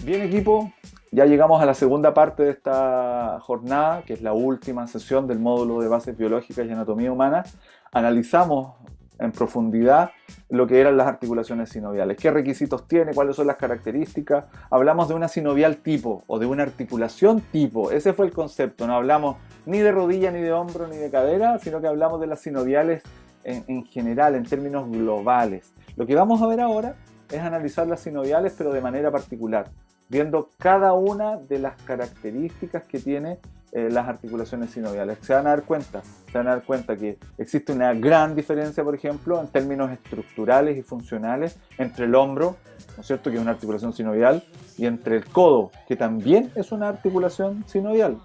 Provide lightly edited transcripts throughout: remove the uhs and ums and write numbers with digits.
Bien, equipo, ya llegamos a la segunda parte de esta jornada, que es la última sesión del módulo de bases biológicas y anatomía humana. Analizamos en profundidad lo que eran las articulaciones sinoviales, qué requisitos tiene, cuáles son las características. Hablamos de una sinovial tipo o de una articulación tipo, ese fue el concepto. No hablamos ni de rodilla, ni de hombro, ni de cadera, sino que hablamos de las sinoviales en general, en términos globales. Lo que vamos a ver ahora es analizar las sinoviales, pero de manera particular, viendo cada una de las características que tiene las articulaciones sinoviales. Se van a dar cuenta que existe una gran diferencia, por ejemplo, en términos estructurales y funcionales entre el hombro, ¿no es cierto?, que es una articulación sinovial, y entre el codo, que también es una articulación sinovial,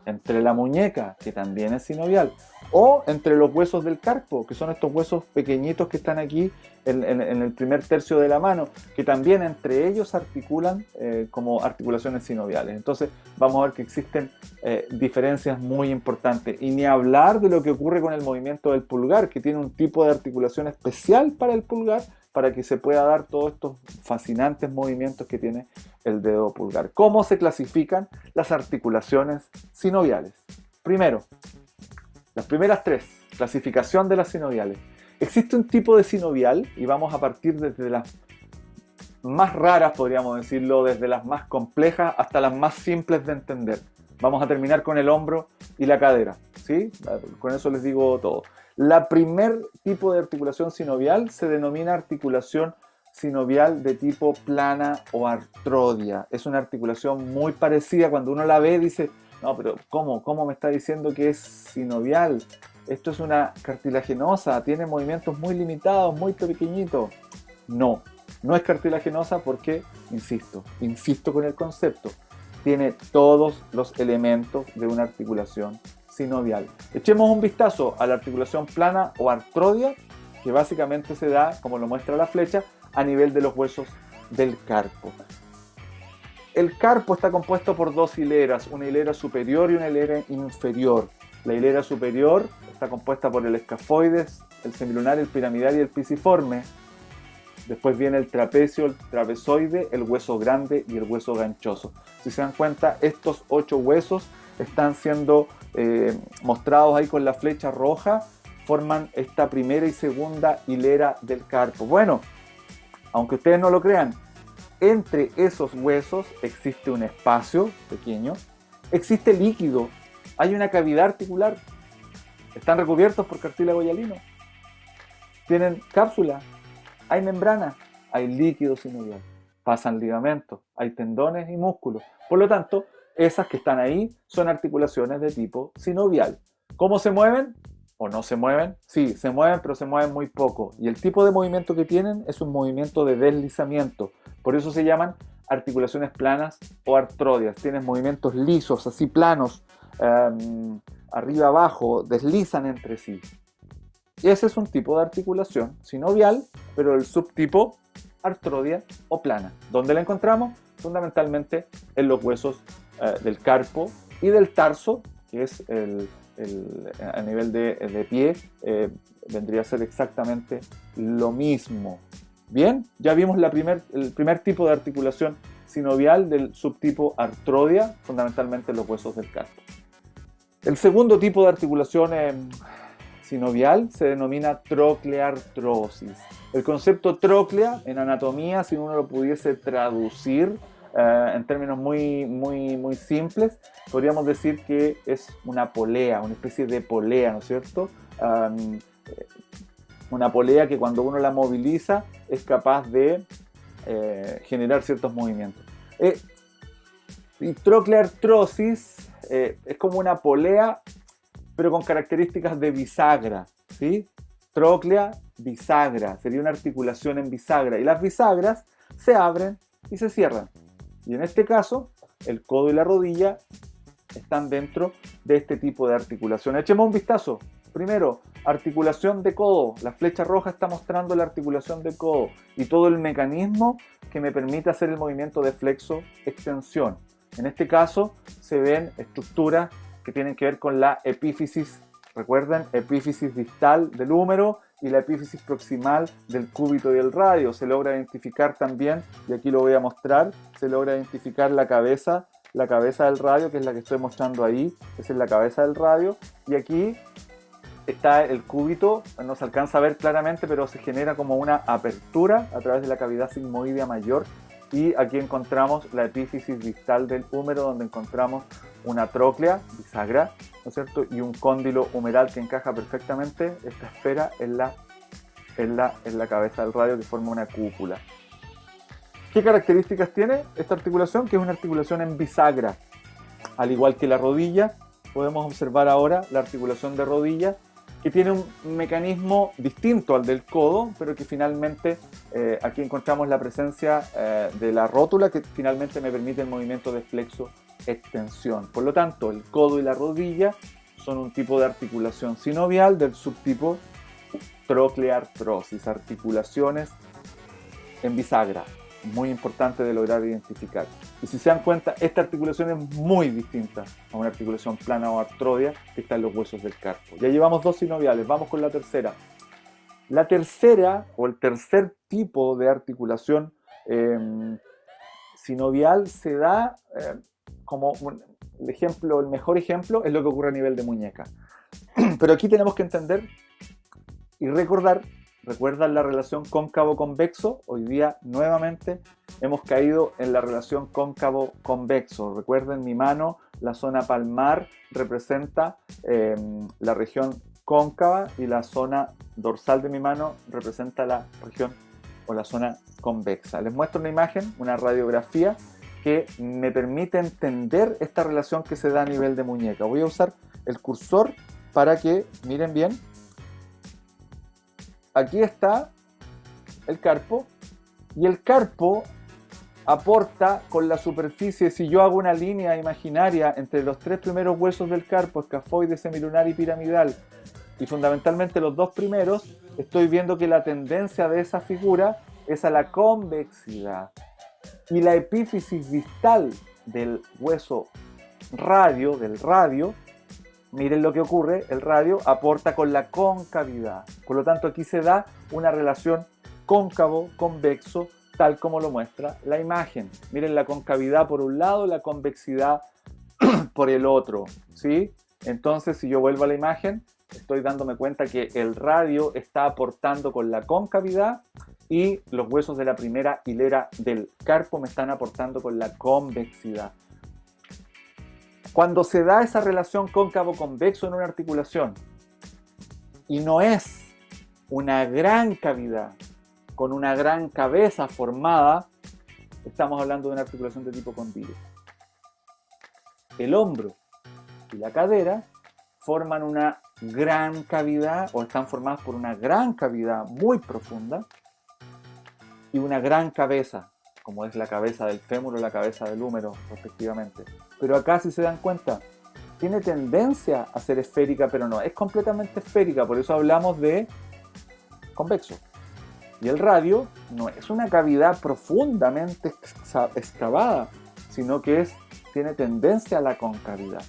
entre la muñeca, que también es sinovial, o entre los huesos del carpo, que son estos huesos pequeñitos que están aquí en el primer tercio de la mano, que también entre ellos articulan como articulaciones sinoviales. Entonces vamos a ver que existen diferencias muy importantes, y ni hablar de lo que ocurre con el movimiento del pulgar, que tiene un tipo de articulación especial para el pulgar, para que se pueda dar todos estos fascinantes movimientos que tiene el dedo pulgar. ¿Cómo se clasifican las articulaciones sinoviales? Primero, las primeras tres, clasificación de las sinoviales. Existe un tipo de sinovial, y vamos a partir desde las más raras, podríamos decirlo, desde las más complejas hasta las más simples de entender. Vamos a terminar con el hombro y la cadera, ¿sí? Con eso les digo todo. La primer tipo de articulación sinovial se denomina articulación sinovial de tipo plana o artrodia. Es una articulación muy parecida. Cuando uno la ve dice, no, pero ¿cómo me está diciendo que es sinovial? Esto es una cartilaginosa, tiene movimientos muy limitados, muy pequeñitos. No es cartilaginosa porque, insisto con el concepto, tiene todos los elementos de una articulación sinovial. Echemos un vistazo a la articulación plana o artrodia, que básicamente se da, como lo muestra la flecha, a nivel de los huesos del carpo. El carpo está compuesto por dos hileras, una hilera superior y una hilera inferior. La hilera superior está compuesta por el escafoides, el semilunar, el piramidal y el pisiforme. Después viene el trapecio, el trapezoide, el hueso grande y el hueso ganchoso. Si se dan cuenta, estos 8 huesos están siendo mostrados ahí con la flecha roja, forman esta primera y segunda hilera del carpo. Bueno, aunque ustedes no lo crean, entre esos huesos existe un espacio pequeño, existe líquido, hay una cavidad articular, están recubiertos por cartílago hialino, tienen cápsula, hay membrana, hay líquido sinovial, pasan ligamentos, hay tendones y músculos. Por lo tanto, esas que están ahí son articulaciones de tipo sinovial. ¿Cómo se mueven? ¿O no se mueven? Sí, se mueven, pero se mueven muy poco. Y el tipo de movimiento que tienen es un movimiento de deslizamiento. Por eso se llaman articulaciones planas o artrodias. Tienen movimientos lisos, así planos, arriba abajo, deslizan entre sí. Ese es un tipo de articulación sinovial, pero el subtipo artrodia o plana. ¿Dónde la encontramos? Fundamentalmente en los huesos del carpo y del tarso, que es a nivel de pie, vendría a ser exactamente lo mismo. Bien, ya vimos el primer tipo de articulación sinovial del subtipo artrodia, fundamentalmente en los huesos del carpo. El segundo tipo de articulación sinovial se denomina trocleartrosis. El concepto tróclea en anatomía, si uno lo pudiese traducir en términos muy simples, podríamos decir que es una polea, una especie de polea, ¿no es cierto? Una polea que cuando uno la moviliza es capaz de generar ciertos movimientos. Y trocleartrosis es como una polea, pero con características de bisagra, ¿sí? Tróclea, bisagra, sería una articulación en bisagra, y las bisagras se abren y se cierran. Y en este caso, el codo y la rodilla están dentro de este tipo de articulación. Echemos un vistazo. Primero, articulación de codo. La flecha roja está mostrando la articulación de codo y todo el mecanismo que me permite hacer el movimiento de flexo-extensión. En este caso, se ven estructuras que tienen que ver con la epífisis. Recuerden, epífisis distal del húmero y la epífisis proximal del cúbito y el radio. Se logra identificar también, y aquí lo voy a mostrar, se logra identificar la cabeza del radio, que es la que estoy mostrando ahí. Esa es la cabeza del radio, y aquí está el cúbito, no se alcanza a ver claramente, pero se genera como una apertura a través de la cavidad sigmoidea mayor, y aquí encontramos la epífisis distal del húmero, donde encontramos una tróclea bisagra, ¿no es cierto? Y un cóndilo humeral que encaja perfectamente esta esfera en la cabeza del radio, que forma una cúpula. ¿Qué características tiene esta articulación? Que es una articulación en bisagra. Al igual que la rodilla, podemos observar ahora la articulación de rodilla, que tiene un mecanismo distinto al del codo, pero que finalmente aquí encontramos la presencia de la rótula, que finalmente me permite el movimiento de flexo-extensión. Por lo tanto, el codo y la rodilla son un tipo de articulación sinovial del subtipo trocleartrosis, articulaciones en bisagra. Muy importante de lograr identificar. Y si se dan cuenta, esta articulación es muy distinta a una articulación plana o artroidea que está en los huesos del carpo. Ya llevamos dos sinoviales, vamos con la tercera. La tercera, o el tercer tipo de articulación sinovial, se da como el mejor ejemplo es lo que ocurre a nivel de muñeca. Pero aquí tenemos que entender y ¿recuerdan la relación cóncavo-convexo? Hoy día nuevamente hemos caído en la relación cóncavo-convexo. Recuerden mi mano, la zona palmar representa la región cóncava y la zona dorsal de mi mano representa la región o la zona convexa. Les muestro una imagen, una radiografía que me permite entender esta relación que se da a nivel de muñeca. Voy a usar el cursor para que miren bien. Aquí está el carpo, y el carpo aporta con la superficie. Si yo hago una línea imaginaria entre los tres primeros huesos del carpo, escafoide, semilunar y piramidal, y fundamentalmente los dos primeros, estoy viendo que la tendencia de esa figura es a la convexidad. Y la epífisis distal del hueso radio, miren lo que ocurre, el radio aporta con la concavidad. Por lo tanto, aquí se da una relación cóncavo-convexo, tal como lo muestra la imagen. Miren la concavidad por un lado, la convexidad por el otro, ¿sí? Entonces, si yo vuelvo a la imagen, estoy dándome cuenta que el radio está aportando con la concavidad y los huesos de la primera hilera del carpo me están aportando con la convexidad. Cuando se da esa relación cóncavo-convexo en una articulación y no es una gran cavidad con una gran cabeza formada, estamos hablando de una articulación de tipo condilo. El hombro y la cadera forman una gran cavidad o están formadas por una gran cavidad muy profunda y una gran cabeza, como es la cabeza del fémur o la cabeza del húmero, respectivamente. Pero acá, si se dan cuenta, tiene tendencia a ser esférica, pero no es completamente esférica, por eso hablamos de convexo. Y el radio no es una cavidad profundamente excavada, sino que tiene tendencia a la concavidad.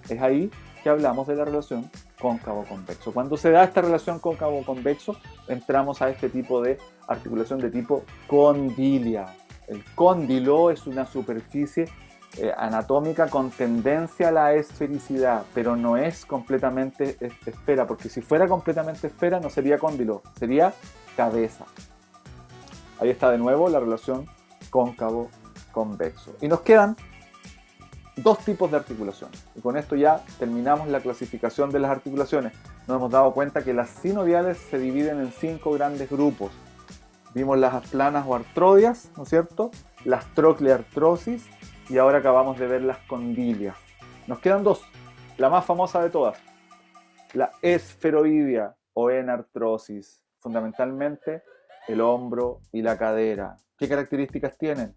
Es ahí que hablamos de la relación cóncavo-convexo. Cuando se da esta relación cóncavo-convexo, entramos a este tipo de articulación de tipo condilia. El cóndilo es una superficie anatómica con tendencia a la esfericidad, pero no es completamente esfera, porque si fuera completamente esfera no sería cóndilo, sería cabeza. Ahí está de nuevo la relación cóncavo-convexo. Y nos quedan dos tipos de articulaciones. Y con esto ya terminamos la clasificación de las articulaciones. Nos hemos dado cuenta que las sinoviales se dividen en 5 grandes grupos. Vimos las planas o artrodias, ¿no es cierto? Las trocleartrosis y ahora acabamos de ver las condilias. Nos quedan dos. La más famosa de todas, la esferoidea o enartrosis. Fundamentalmente el hombro y la cadera. ¿Qué características tienen?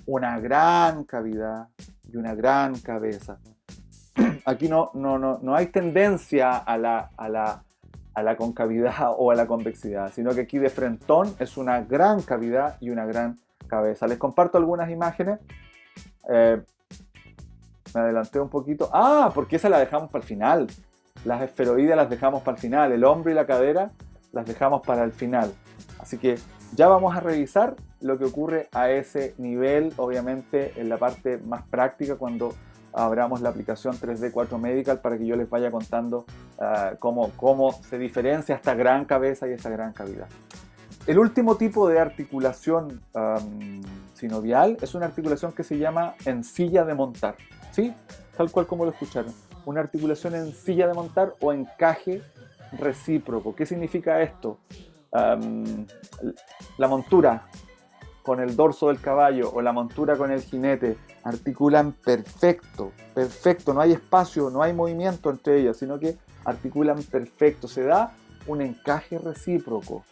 Una gran cavidad y una gran cabeza. Aquí no hay tendencia a la concavidad o a la convexidad, sino que aquí de frentón es una gran cavidad y una gran cabeza. Les comparto algunas imágenes. Me adelanté un poquito. Porque esa la dejamos para el final. Las esferoides las dejamos para el final, el hombro y la cadera las dejamos para el final. Así que ya vamos a revisar lo que ocurre a ese nivel, obviamente en la parte más práctica, cuando abramos la aplicación 3D 4 Medical, para que yo les vaya contando cómo se diferencia esta gran cabeza y esta gran cavidad. El último tipo de articulación sinovial es una articulación que se llama encilla de montar, ¿sí? Tal cual como lo escucharon. Una articulación en silla de montar o encaje recíproco. ¿Qué significa esto? La montura con el dorso del caballo o la montura con el jinete articulan perfecto, perfecto, no hay espacio, no hay movimiento entre ellas, sino que articulan perfecto, se da un encaje recíproco.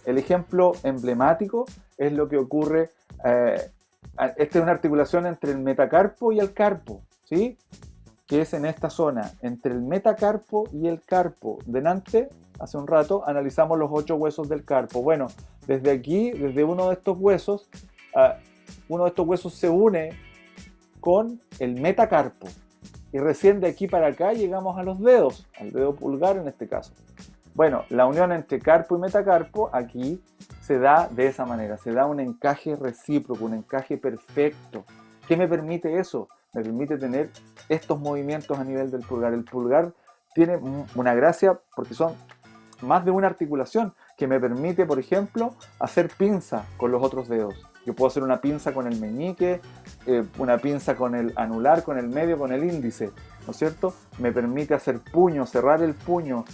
El ejemplo emblemático es lo que ocurre, esta es una articulación entre el metacarpo y el carpo, ¿sí? Que es en esta zona, entre el metacarpo y el carpo. Delante, hace un rato, analizamos los 8 huesos del carpo. Bueno, desde aquí, desde uno de estos huesos se une con el metacarpo. Y recién de aquí para acá llegamos a los dedos, al dedo pulgar en este caso. Bueno, la unión entre carpo y metacarpo aquí se da de esa manera, se da un encaje recíproco, un encaje perfecto. ¿Qué me permite eso? Me permite tener estos movimientos a nivel del pulgar. El pulgar tiene una gracia porque son más de una articulación que me permite, por ejemplo, hacer pinza con los otros dedos. Yo puedo hacer una pinza con el meñique, una pinza con el anular, con el medio, con el índice, ¿no es cierto? Me permite hacer puño, cerrar el puño,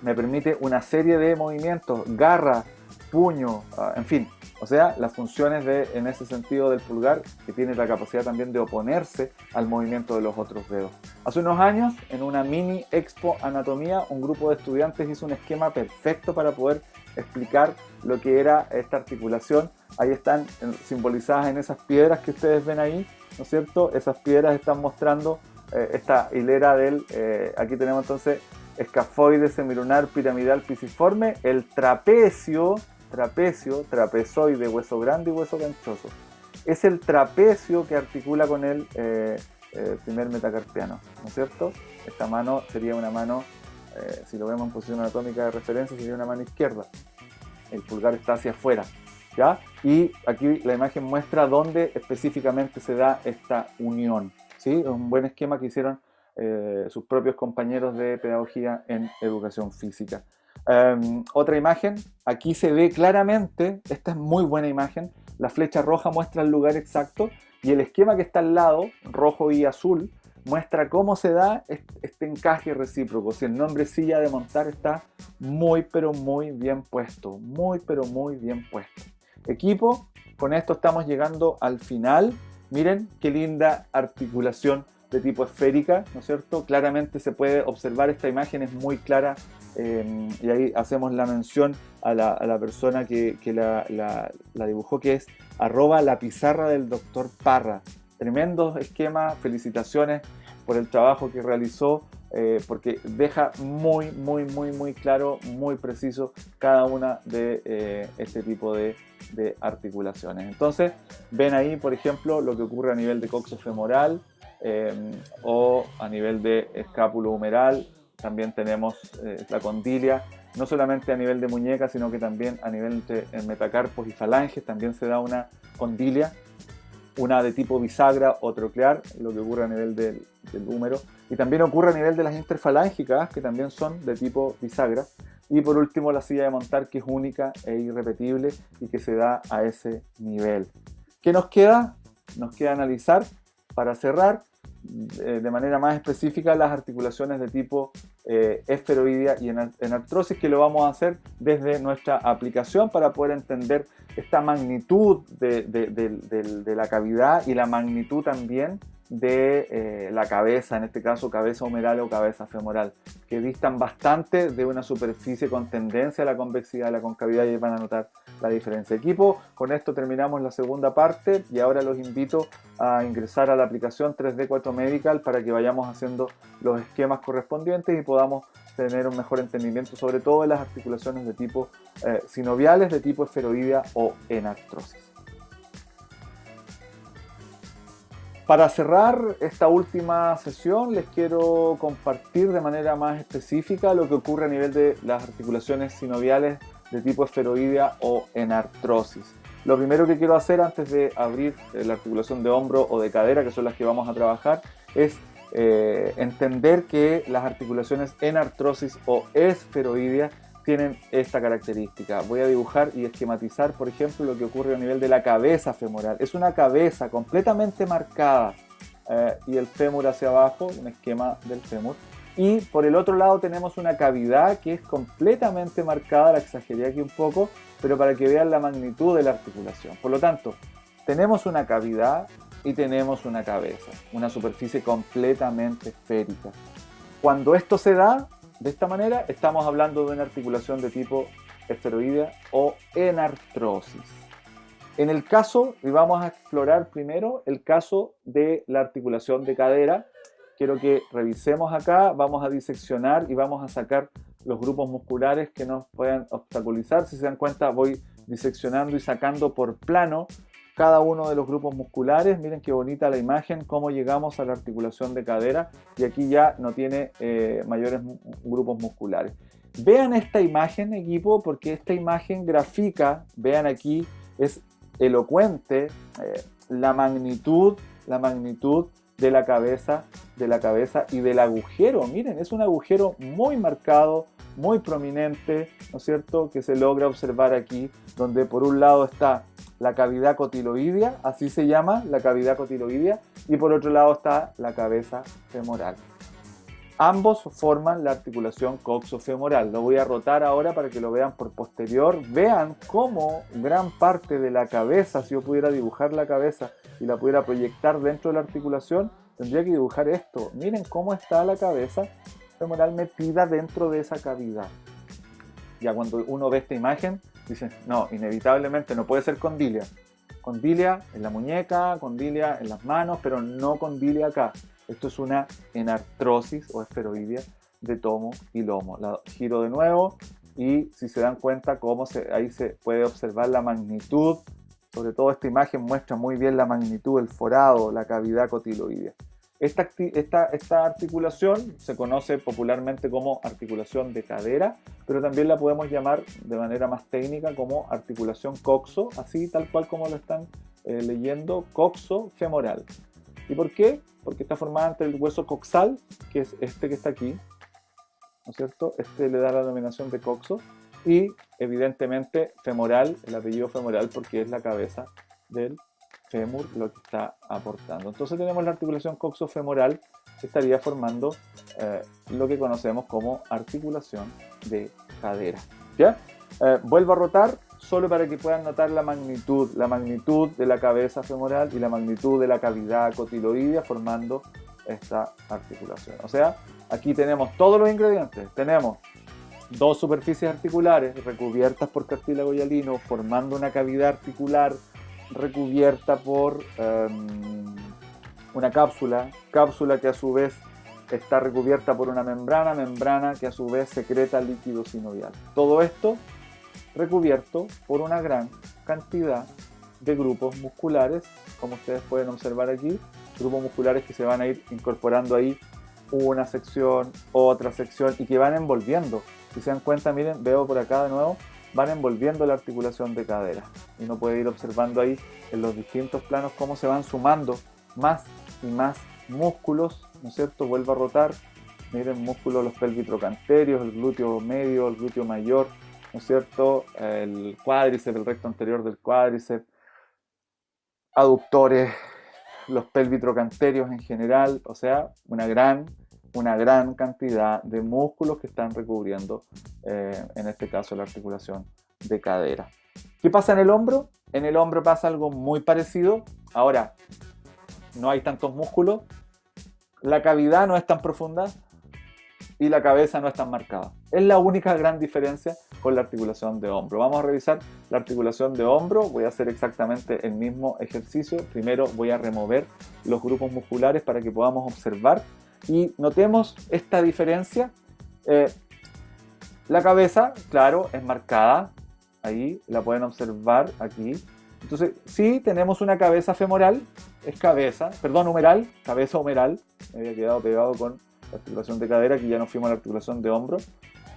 me permite una serie de movimientos, garra, puño, en fin. O sea, las funciones en ese sentido del pulgar, que tiene la capacidad también de oponerse al movimiento de los otros dedos. Hace unos años, en una mini expo anatomía, un grupo de estudiantes hizo un esquema perfecto para poder explicar lo que era esta articulación. Ahí están simbolizadas en esas piedras que ustedes ven ahí, ¿no es cierto? Esas piedras están mostrando esta hilera aquí tenemos entonces escafoide, semilunar, piramidal, pisiforme, el trapecio, trapezoide, hueso grande y hueso ganchoso. Es el trapecio que articula con el primer metacarpiano, ¿no es cierto? Esta mano sería una mano, si lo vemos en posición anatómica de referencia, sería una mano izquierda. El pulgar está hacia afuera, ¿ya? Y aquí la imagen muestra dónde específicamente se da esta unión, ¿sí? Es un buen esquema que hicieron sus propios compañeros de pedagogía en educación física. Otra imagen, aquí se ve claramente, esta es muy buena imagen, la flecha roja muestra el lugar exacto y el esquema que está al lado, rojo y azul, muestra cómo se da este encaje recíproco. Si el nombre silla de montar está muy pero muy bien puesto, muy pero muy bien puesto. Equipo, con esto estamos llegando al final. Miren qué linda articulación de tipo esférica, ¿no es cierto? Claramente se puede observar, esta imagen es muy clara, y ahí hacemos la mención a la persona que la dibujó, que es @lapizarra del Dr. Parra. Tremendo esquema, felicitaciones por el trabajo que realizó, porque deja muy claro, muy preciso cada una de este tipo de articulaciones. Entonces, ven ahí, por ejemplo, lo que ocurre a nivel de coxofemoral, o a nivel de escápulo humeral. También tenemos la condilia, no solamente a nivel de muñeca, sino que también a nivel de metacarpos y falanges también se da una condilia, una de tipo bisagra o troclear, lo que ocurre a nivel del húmero, y también ocurre a nivel de las interfalángicas, que también son de tipo bisagra. Y por último, la silla de montar, que es única e irrepetible y que se da a ese nivel. ¿Qué nos queda? Nos queda analizar, para cerrar, de manera más específica, las articulaciones de tipo esferoidea y en artrosis, que lo vamos a hacer desde nuestra aplicación para poder entender esta magnitud de la cavidad y la magnitud también de la cabeza, en este caso cabeza humeral o cabeza femoral, que distan bastante de una superficie con tendencia a la convexidad, a la concavidad, y van a notar la diferencia. Equipo, con esto terminamos la segunda parte y ahora los invito a ingresar a la aplicación 3D 4 Medical para que vayamos haciendo los esquemas correspondientes y podamos tener un mejor entendimiento sobre todo de las articulaciones de tipo sinoviales, de tipo esferoidea o en artrosis. Para cerrar esta última sesión, les quiero compartir de manera más específica lo que ocurre a nivel de las articulaciones sinoviales de tipo esferoidea o en artrosis. Lo primero que quiero hacer antes de abrir la articulación de hombro o de cadera, que son las que vamos a trabajar, es entender que las articulaciones en artrosis o esferoidea tienen esta característica. Voy a dibujar y esquematizar, por ejemplo, lo que ocurre a nivel de la cabeza femoral. Es una cabeza completamente marcada y el fémur hacia abajo, un esquema del fémur. Y por el otro lado tenemos una cavidad que es completamente marcada, la exageré aquí un poco, pero para que vean la magnitud de la articulación. Por lo tanto, tenemos una cavidad y tenemos una cabeza, una superficie completamente esférica. Cuando esto se da de esta manera, estamos hablando de una articulación de tipo esferoidea o en artrosis. En el caso, y vamos a explorar primero el caso de la articulación de cadera, quiero que revisemos acá, vamos a diseccionar y vamos a sacar los grupos musculares que nos puedan obstaculizar. Si se dan cuenta, voy diseccionando y sacando por plano cada uno de los grupos musculares. Miren qué bonita la imagen, cómo llegamos a la articulación de cadera, y aquí ya no tiene mayores grupos musculares. Vean esta imagen, equipo, porque esta imagen grafica, vean aquí, es elocuente la magnitud de la cabeza y del agujero. Miren, es un agujero muy marcado, muy prominente, ¿no es cierto?, que se logra observar aquí, donde por un lado está la cavidad cotiloidea, así se llama, la cavidad cotiloidea, y por otro lado está la cabeza femoral. Ambos forman la articulación coxofemoral. Lo voy a rotar ahora para que lo vean por posterior. Vean cómo gran parte de la cabeza, si yo pudiera dibujar la cabeza y la pudiera proyectar dentro de la articulación, tendría que dibujar esto. Miren cómo está la cabeza femoral metida dentro de esa cavidad. Ya cuando uno ve esta imagen, dicen, no, inevitablemente no puede ser condilia. Condilia en la muñeca, condilia en las manos, pero no condilia acá. Esto es una enartrosis o esferoidea de tomo y lomo. La giro de nuevo y si se dan cuenta ahí se puede observar la magnitud. Sobre todo esta imagen muestra muy bien la magnitud del forado, la cavidad cotiloidea. Esta articulación se conoce popularmente como articulación de cadera, pero también la podemos llamar de manera más técnica como articulación coxo, así tal cual como lo están leyendo, coxofemoral. ¿Y por qué? Porque está formada entre el hueso coxal, que es este que está aquí, ¿no es cierto? Este le da la denominación de coxo, y evidentemente femoral, el apellido femoral, porque es la cabeza del fémur lo que está aportando. Entonces tenemos la articulación coxofemoral que estaría formando lo que conocemos como articulación de cadera. ¿Ya? Vuelvo a rotar solo para que puedan notar la magnitud de la cabeza femoral y la magnitud de la cavidad cotiloidea formando esta articulación. O sea, aquí tenemos todos los ingredientes. Tenemos dos superficies articulares recubiertas por cartílago hialino formando una cavidad articular recubierta por una cápsula que a su vez está recubierta por una membrana que a su vez secreta líquido sinovial. Todo esto recubierto por una gran cantidad de grupos musculares, como ustedes pueden observar aquí, grupos musculares que se van a ir incorporando ahí una sección, otra sección y que van envolviendo. Si se dan cuenta, miren, veo por acá de nuevo, van envolviendo la articulación de cadera. Y uno puede ir observando ahí en los distintos planos cómo se van sumando más y más músculos, ¿no es cierto? Vuelvo a rotar, miren, músculos, los pelvitrocanterios, el glúteo medio, el glúteo mayor, ¿no es cierto? El cuádriceps, el recto anterior del cuádriceps, aductores, los pelvitrocanterios en general, o sea, una gran cantidad de músculos que están recubriendo, en este caso, la articulación de cadera. ¿Qué pasa en el hombro? En el hombro pasa algo muy parecido. Ahora, no hay tantos músculos, la cavidad no es tan profunda y la cabeza no es tan marcada. Es la única gran diferencia con la articulación de hombro. Vamos a revisar la articulación de hombro. Voy a hacer exactamente el mismo ejercicio. Primero voy a remover los grupos musculares para que podamos observar y notemos esta diferencia. La cabeza, claro, es marcada. Ahí la pueden observar aquí. Entonces, sí tenemos una cabeza femoral, es cabeza, perdón, humeral, cabeza humeral, me había quedado pegado con la articulación de cadera, aquí ya nos fuimos a la articulación de hombro,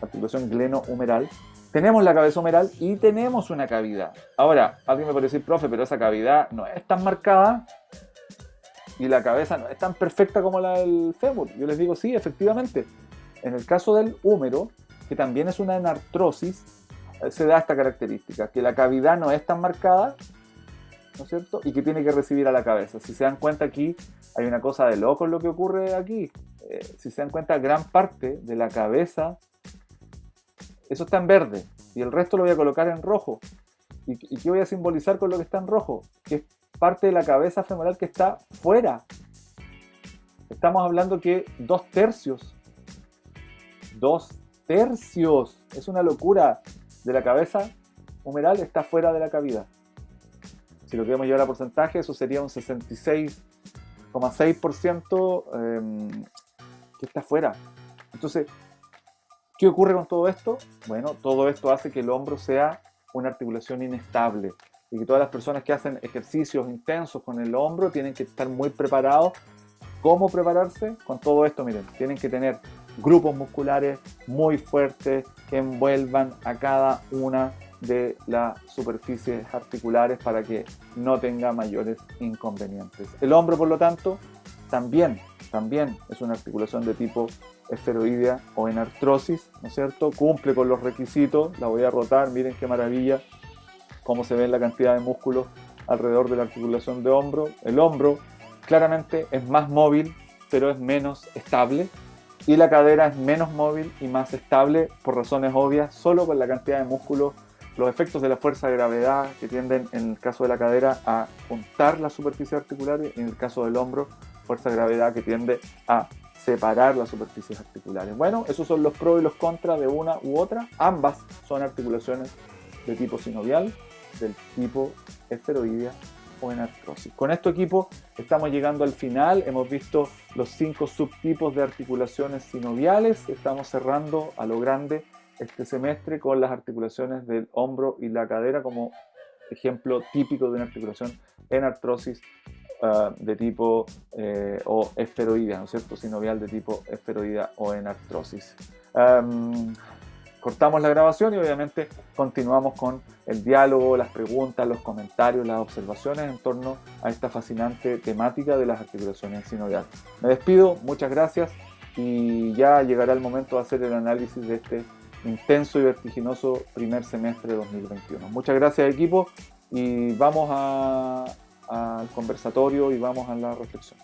articulación glenohumeral. Tenemos la cabeza humeral y tenemos una cavidad. Ahora, alguien me puede decir, profe, pero esa cavidad no es tan marcada y la cabeza no es tan perfecta como la del fémur. Yo les digo, sí, efectivamente. En el caso del húmero, que también es una enartrosis, se da esta característica, que la cavidad no es tan marcada, ¿no es cierto? Y que tiene que recibir a la cabeza. Si se dan cuenta aquí, hay una cosa de loco en lo que ocurre aquí. Si se dan cuenta, gran parte de la cabeza, eso está en verde, y el resto lo voy a colocar en rojo. ¿Y qué voy a simbolizar con lo que está en rojo? Que es parte de la cabeza femoral que está fuera. Estamos hablando que 2/3, es una locura, de la cabeza humeral está fuera de la cavidad. Si lo queremos llevar a porcentaje, eso sería un 66,6% que está fuera. Entonces, ¿qué ocurre con todo esto? Bueno, todo esto hace que el hombro sea una articulación inestable y que todas las personas que hacen ejercicios intensos con el hombro tienen que estar muy preparados. ¿Cómo prepararse? Con todo esto, miren, tienen que tener grupos musculares muy fuertes que envuelvan a cada una de las superficies articulares para que no tenga mayores inconvenientes. El hombro, por lo tanto, también es una articulación de tipo esferoidea o en artrosis, ¿no es cierto? Cumple con los requisitos. La voy a rotar, miren qué maravilla, cómo se ve la cantidad de músculos alrededor de la articulación de hombro. El hombro claramente es más móvil, pero es menos estable. Y la cadera es menos móvil y más estable por razones obvias, solo con la cantidad de músculos, los efectos de la fuerza de gravedad que tienden en el caso de la cadera a juntar la superficie articular y en el caso del hombro, fuerza de gravedad que tiende a separar las superficies articulares. Bueno, esos son los pros y los contras de una u otra. Ambas son articulaciones de tipo sinovial, del tipo esferoidea o en artrosis. Con este equipo estamos llegando al final. Hemos visto los 5 subtipos de articulaciones sinoviales. Estamos cerrando a lo grande este semestre con las articulaciones del hombro y la cadera como ejemplo típico de una articulación en artrosis de tipo o esferoidea, ¿no es cierto? Sinovial de tipo esferoidea o en artrosis. Cortamos la grabación y obviamente continuamos con el diálogo, las preguntas, los comentarios, las observaciones en torno a esta fascinante temática de las articulaciones sinoviales. Me despido, muchas gracias y ya llegará el momento de hacer el análisis de este intenso y vertiginoso primer semestre de 2021. Muchas gracias, equipo, y vamos al conversatorio y vamos a la reflexión.